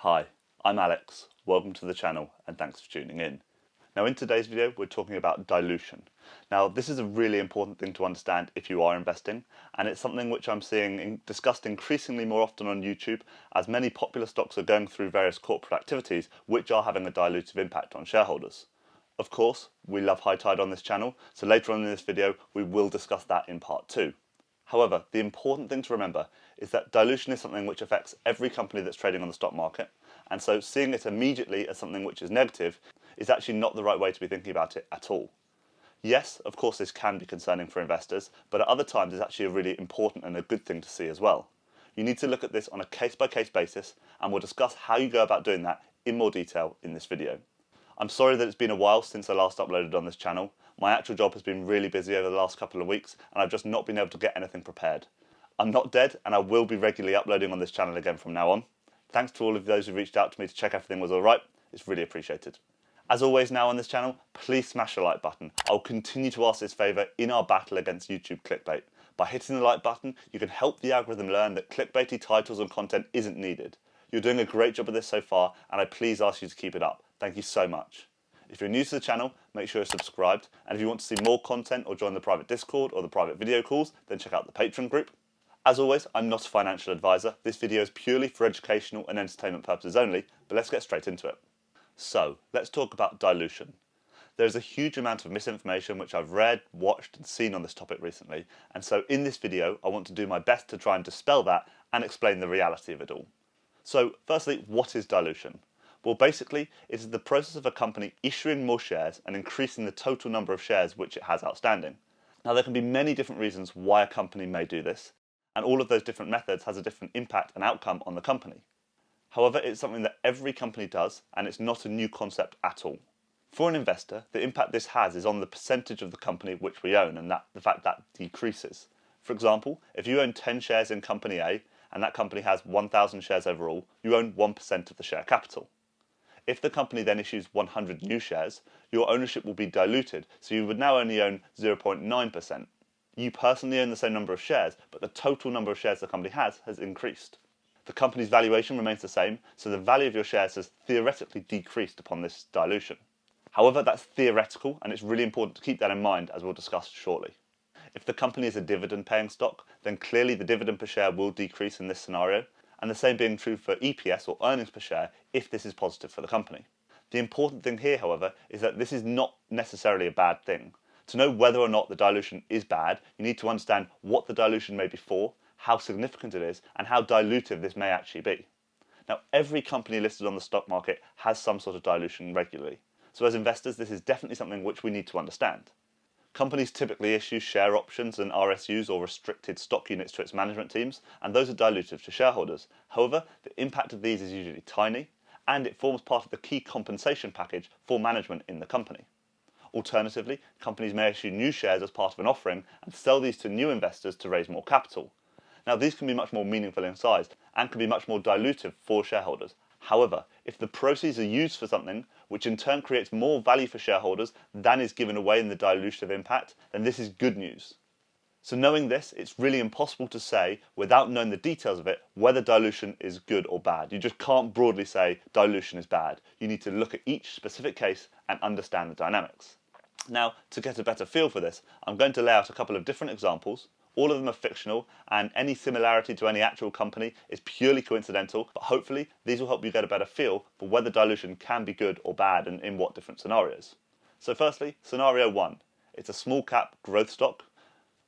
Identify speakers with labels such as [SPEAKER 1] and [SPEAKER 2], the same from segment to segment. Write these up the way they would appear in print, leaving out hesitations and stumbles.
[SPEAKER 1] Hi, I'm Alex. Welcome to the channel and thanks for tuning in. Now in today's video we're talking about dilution. Now this is a really important thing to understand if you are investing, and it's something which I'm seeing discussed increasingly more often on YouTube as many popular stocks are going through various corporate activities which are having a dilutive impact on shareholders. Of course, we love high tide on this channel, so later on in this video we will discuss that in part 2. However, the important thing to remember is that dilution is something which affects every company that's trading on the stock market, and so seeing it immediately as something which is negative is actually not the right way to be thinking about it at all. Yes, of course this can be concerning for investors, but at other times it's actually a really important and a good thing to see as well. You need to look at this on a case-by-case basis, and we'll discuss how you go about doing that in more detail in this video. I'm sorry that it's been a while since I last uploaded on this channel. My actual job has been really busy over the last couple of weeks and I've just not been able to get anything prepared. I'm not dead and I will be regularly uploading on this channel again from now on. Thanks to all of those who reached out to me to check everything was alright, it's really appreciated. As always now on this channel, please smash the like button. I'll continue to ask this favour in our battle against YouTube clickbait. By hitting the like button, you can help the algorithm learn that clickbaity titles and content isn't needed. You're doing a great job of this so far and I please ask you to keep it up. Thank you so much. If you're new to the channel, make sure you're subscribed, and if you want to see more content or join the private Discord or the private video calls, then check out the Patreon group. As always, I'm not a financial advisor. This video is purely for educational and entertainment purposes only, but let's get straight into it. So, let's talk about dilution. There's a huge amount of misinformation which I've read, watched and seen on this topic recently, and so in this video I want to do my best to try and dispel that and explain the reality of it all. So, firstly, what is dilution? Well, basically, it is the process of a company issuing more shares and increasing the total number of shares which it has outstanding. Now, there can be many different reasons why a company may do this, and all of those different methods has a different impact and outcome on the company. However, it's something that every company does, and it's not a new concept at all. For an investor, the impact this has is on the percentage of the company which we own, and the fact that decreases. For example, if you own 10 shares in company A, and that company has 1,000 shares overall, you own 1% of the share capital. If the company then issues 100 new shares, your ownership will be diluted, so you would now only own 0.9%. You personally own the same number of shares, but the total number of shares the company has increased. The company's valuation remains the same, so the value of your shares has theoretically decreased upon this dilution. However, that's theoretical, and it's really important to keep that in mind as we'll discuss shortly. If the company is a dividend-paying stock, then clearly the dividend per share will decrease in this scenario, and the same being true for EPS or earnings per share if this is positive for the company. The important thing here, however, is that this is not necessarily a bad thing. To know whether or not the dilution is bad, you need to understand what the dilution may be for, how significant it is, and how dilutive this may actually be. Now, every company listed on the stock market has some sort of dilution regularly. So as investors, this is definitely something which we need to understand. Companies typically issue share options and RSUs or restricted stock units to its management teams, and those are dilutive to shareholders. However, the impact of these is usually tiny, and it forms part of the key compensation package for management in the company. Alternatively, companies may issue new shares as part of an offering and sell these to new investors to raise more capital. Now, these can be much more meaningful in size and can be much more dilutive for shareholders. However, if the proceeds are used for something which in turn creates more value for shareholders than is given away in the dilutive impact, then this is good news. So knowing this, it's really impossible to say, without knowing the details of it, whether dilution is good or bad. You just can't broadly say dilution is bad. You need to look at each specific case and understand the dynamics. Now, to get a better feel for this, I'm going to lay out a couple of different examples. All of them are fictional, and any similarity to any actual company is purely coincidental, but hopefully these will help you get a better feel for whether dilution can be good or bad and in what different scenarios. So firstly, scenario 1. It's a small cap growth stock,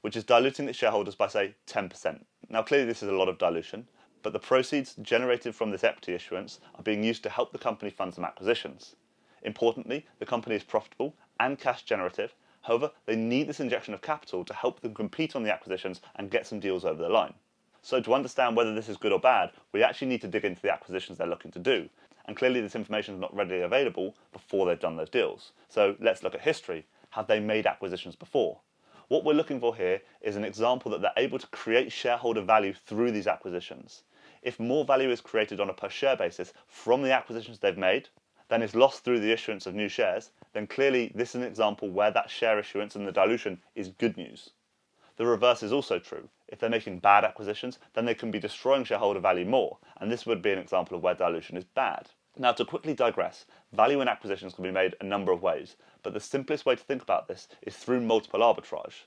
[SPEAKER 1] which is diluting its shareholders by, say, 10%. Now clearly this is a lot of dilution, but the proceeds generated from this equity issuance are being used to help the company fund some acquisitions. Importantly, the company is profitable and cash generative. However, they need this injection of capital to help them compete on the acquisitions and get some deals over the line. So to understand whether this is good or bad, we actually need to dig into the acquisitions they're looking to do. And clearly this information is not readily available before they've done those deals. So let's look at history. Have they made acquisitions before? What we're looking for here is an example that they're able to create shareholder value through these acquisitions. If more value is created on a per share basis from the acquisitions they've made, than is lost through the issuance of new shares, then clearly this is an example where that share issuance and the dilution is good news. The reverse is also true. If they're making bad acquisitions, then they can be destroying shareholder value more, and this would be an example of where dilution is bad. Now, to quickly digress, value in acquisitions can be made a number of ways, but the simplest way to think about this is through multiple arbitrage.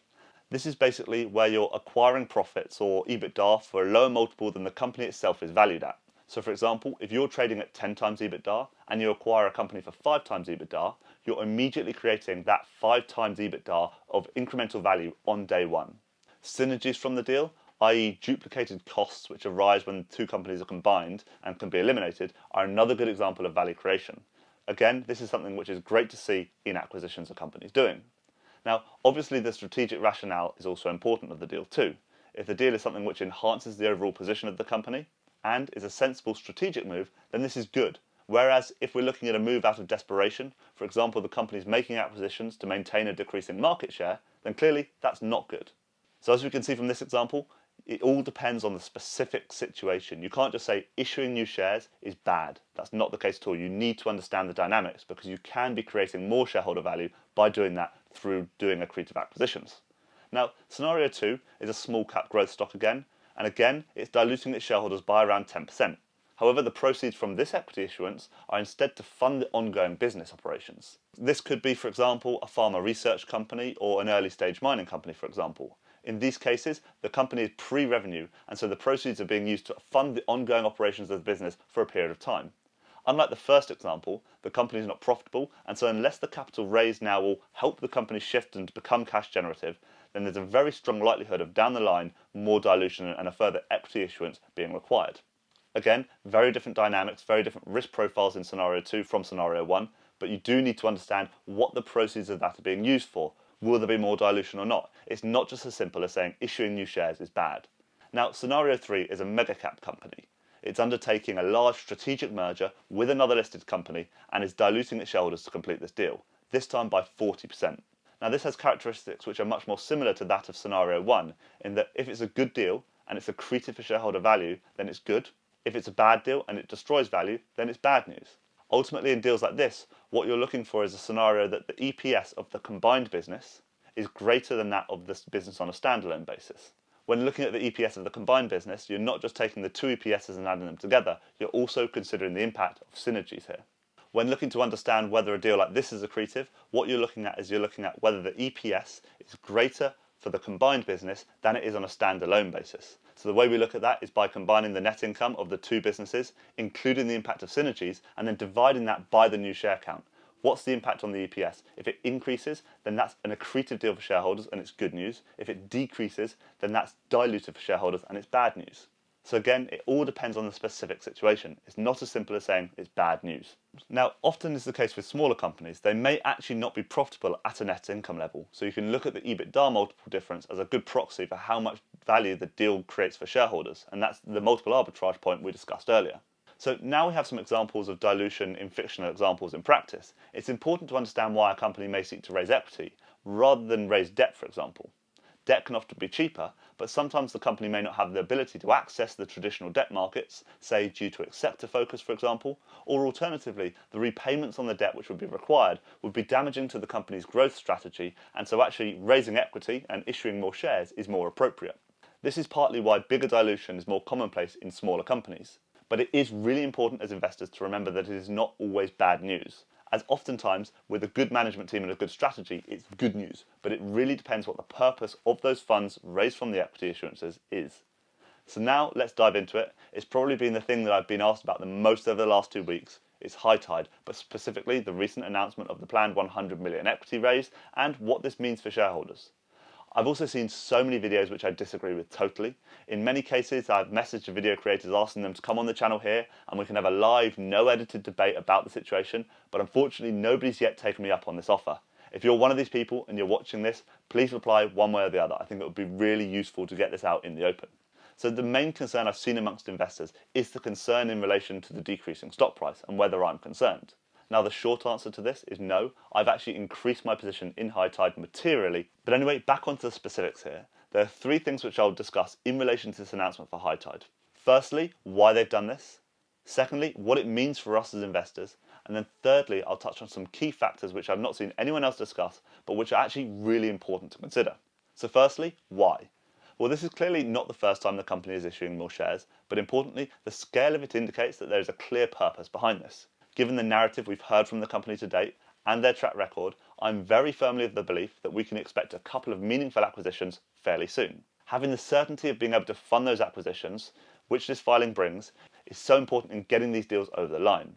[SPEAKER 1] This is basically where you're acquiring profits or EBITDA for a lower multiple than the company itself is valued at. So for example, if you're trading at 10 times EBITDA and you acquire a company for 5 times EBITDA, you're immediately creating that 5 times EBITDA of incremental value on day one. Synergies from the deal, i.e. duplicated costs which arise when two companies are combined and can be eliminated, are another good example of value creation. Again, this is something which is great to see in acquisitions of companies doing. Now, obviously the strategic rationale is also important of the deal too. If the deal is something which enhances the overall position of the company and is a sensible strategic move, then this is good. Whereas if we're looking at a move out of desperation, for example, the company's making acquisitions to maintain a decreasing market share, then clearly that's not good. So as we can see from this example, it all depends on the specific situation. You can't just say issuing new shares is bad. That's not the case at all. You need to understand the dynamics because you can be creating more shareholder value by doing that through doing accretive acquisitions. Now, scenario 2 is a small cap growth stock again, and again, it's diluting its shareholders by around 10%. However, the proceeds from this equity issuance are instead to fund the ongoing business operations. This could be, for example, a pharma research company or an early stage mining company, for example. In these cases, the company is pre-revenue, and so the proceeds are being used to fund the ongoing operations of the business for a period of time. Unlike the first example, the company is not profitable, and so unless the capital raised now will help the company shift and become cash generative, then there's a very strong likelihood of down the line more dilution and a further equity issuance being required. Again, very different dynamics, very different risk profiles in scenario 2 from scenario 1, but you do need to understand what the proceeds of that are being used for. Will there be more dilution or not? It's not just as simple as saying issuing new shares is bad. Now, scenario 3 is a mega cap company. It's undertaking a large strategic merger with another listed company and is diluting its shareholders to complete this deal, this time by 40%. Now, this has characteristics which are much more similar to that of scenario 1, in that if it's a good deal and it's accretive for shareholder value, then it's good. If it's a bad deal and it destroys value, then it's bad news. Ultimately, in deals like this, what you're looking for is a scenario that the EPS of the combined business is greater than that of this business on a standalone basis. When looking at the EPS of the combined business, you're not just taking the two EPSs and adding them together, you're also considering the impact of synergies here. When looking to understand whether a deal like this is accretive, what you're looking at is whether the EPS is greater for the combined business than it is on a standalone basis. So the way we look at that is by combining the net income of the two businesses, including the impact of synergies, and then dividing that by the new share count. What's the impact on the EPS? If it increases, then that's an accretive deal for shareholders and it's good news. If it decreases, then that's dilutive for shareholders and it's bad news. So again, it all depends on the specific situation. It's not as simple as saying it's bad news. Now, often is the case with smaller companies. They may actually not be profitable at a net income level. So you can look at the EBITDA multiple difference as a good proxy for how much value the deal creates for shareholders. And that's the multiple arbitrage point we discussed earlier. So now we have some examples of dilution in fictional examples in practice. It's important to understand why a company may seek to raise equity rather than raise debt, for example. Debt can often be cheaper, but sometimes the company may not have the ability to access the traditional debt markets, say due to its sector focus, for example, or alternatively, the repayments on the debt which would be required would be damaging to the company's growth strategy, and so actually raising equity and issuing more shares is more appropriate. This is partly why bigger dilution is more commonplace in smaller companies. But it is really important as investors to remember that it is not always bad news, as oftentimes with a good management team and a good strategy, it's good news, but it really depends what the purpose of those funds raised from the equity issuances is. So now let's dive into it. It's probably been the thing that I've been asked about the most over the last 2 weeks. It's HITI, but specifically the recent announcement of the planned 100 million equity raise and what this means for shareholders. I've also seen so many videos which I disagree with totally. In many cases, I've messaged the video creators asking them to come on the channel here and we can have a live, no edited debate about the situation, but unfortunately nobody's yet taken me up on this offer. If you're one of these people and you're watching this, please reply one way or the other. I think it would be really useful to get this out in the open. So the main concern I've seen amongst investors is the concern in relation to the decreasing stock price and whether I'm concerned. Now, the short answer to this is no. I've actually increased my position in HITI materially. But anyway, back onto the specifics here. There are 3 things which I'll discuss in relation to this announcement for HITI. Firstly, why they've done this. Secondly, what it means for us as investors. And then thirdly, I'll touch on some key factors which I've not seen anyone else discuss, but which are actually really important to consider. So firstly, why? Well, this is clearly not the first time the company is issuing more shares, but importantly, the scale of it indicates that there is a clear purpose behind this. Given the narrative we've heard from the company to date and their track record, I'm very firmly of the belief that we can expect a couple of meaningful acquisitions fairly soon. Having the certainty of being able to fund those acquisitions, which this filing brings, is so important in getting these deals over the line.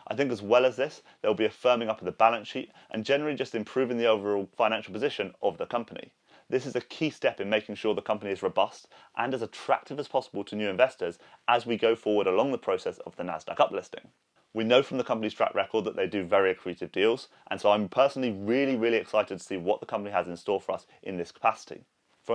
[SPEAKER 1] I think as well as this, there will be a firming up of the balance sheet and generally just improving the overall financial position of the company. This is a key step in making sure the company is robust and as attractive as possible to new investors as we go forward along the process of the Nasdaq uplisting. We know from the company's track record that they do very accretive deals, and so I'm personally really excited to see what the company has in store for us in this capacity.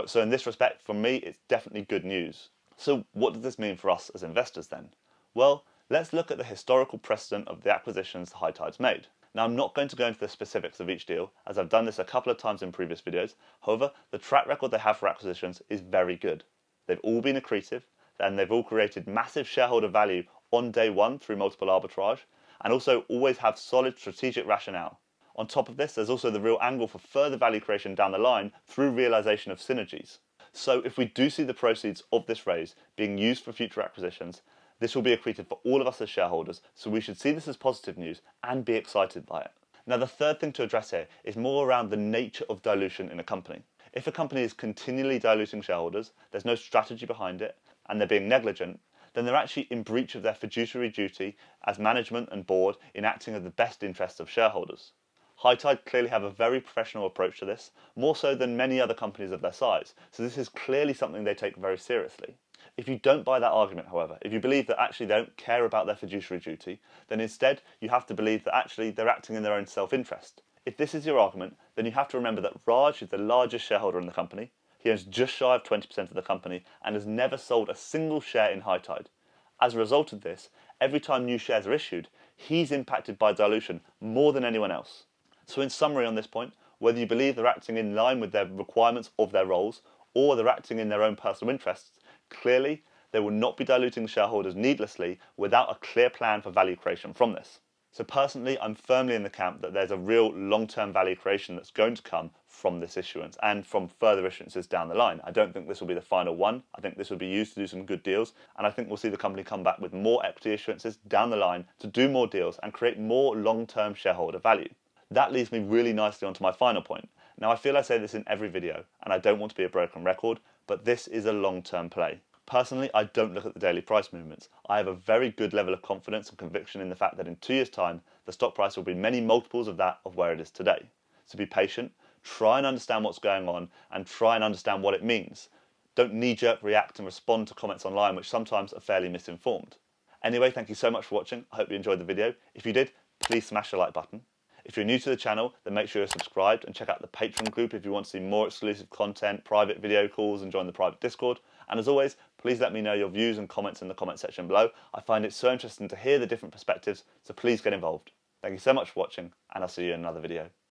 [SPEAKER 1] So in this respect, for me, it's definitely good news. So what does this mean for us as investors then? Well, let's look at the historical precedent of the acquisitions HITI's made. Now, I'm not going to go into the specifics of each deal, as I've done this a couple of times in previous videos. However, the track record they have for acquisitions is very good. They've all been accretive, and they've all created massive shareholder value on day one through multiple arbitrage, and also always have solid strategic rationale. On top of this, there's also the real angle for further value creation down the line through realization of synergies. So if we do see the proceeds of this raise being used for future acquisitions, this will be accretive for all of us as shareholders, so we should see this as positive news and be excited by it. Now, the third thing to address here is more around the nature of dilution in a company. If a company is continually diluting shareholders, there's no strategy behind it, and they're being negligent, then they're actually in breach of their fiduciary duty as management and board in acting in the best interests of shareholders. HITI clearly have a very professional approach to this, more so than many other companies of their size, so this is clearly something they take very seriously. If you don't buy that argument, however, if you believe that actually they don't care about their fiduciary duty, then instead you have to believe that actually they're acting in their own self-interest. If this is your argument, then you have to remember that Raj is the largest shareholder in the company. He owns just shy of 20% of the company and has never sold a single share in HITI. As a result of this, every time new shares are issued, he's impacted by dilution more than anyone else. So in summary on this point, whether you believe they're acting in line with their requirements of their roles or they're acting in their own personal interests, clearly they will not be diluting shareholders needlessly without a clear plan for value creation from this. So personally, I'm firmly in the camp that there's a real long-term value creation that's going to come from this issuance and from further issuances down the line. I don't think this will be the final one. I think this will be used to do some good deals, and I think we'll see the company come back with more equity issuances down the line to do more deals and create more long-term shareholder value. That leads me really nicely onto my final point. Now, I feel I say this in every video, and I don't want to be a broken record, but this is a long-term play. Personally, I don't look at the daily price movements. I have a very good level of confidence and conviction in the fact that in 2 years' time, the stock price will be many multiples of that of where it is today. So be patient, try and understand what's going on, and try and understand what it means. Don't knee-jerk react and respond to comments online which sometimes are fairly misinformed. Anyway, thank you so much for watching. I hope you enjoyed the video. If you did, please smash the like button. If you're new to the channel, then make sure you're subscribed and check out the Patreon group if you want to see more exclusive content, private video calls, and join the private Discord. And as always, please let me know your views and comments in the comment section below. I find it so interesting to hear the different perspectives, so please get involved. Thank you so much for watching, and I'll see you in another video.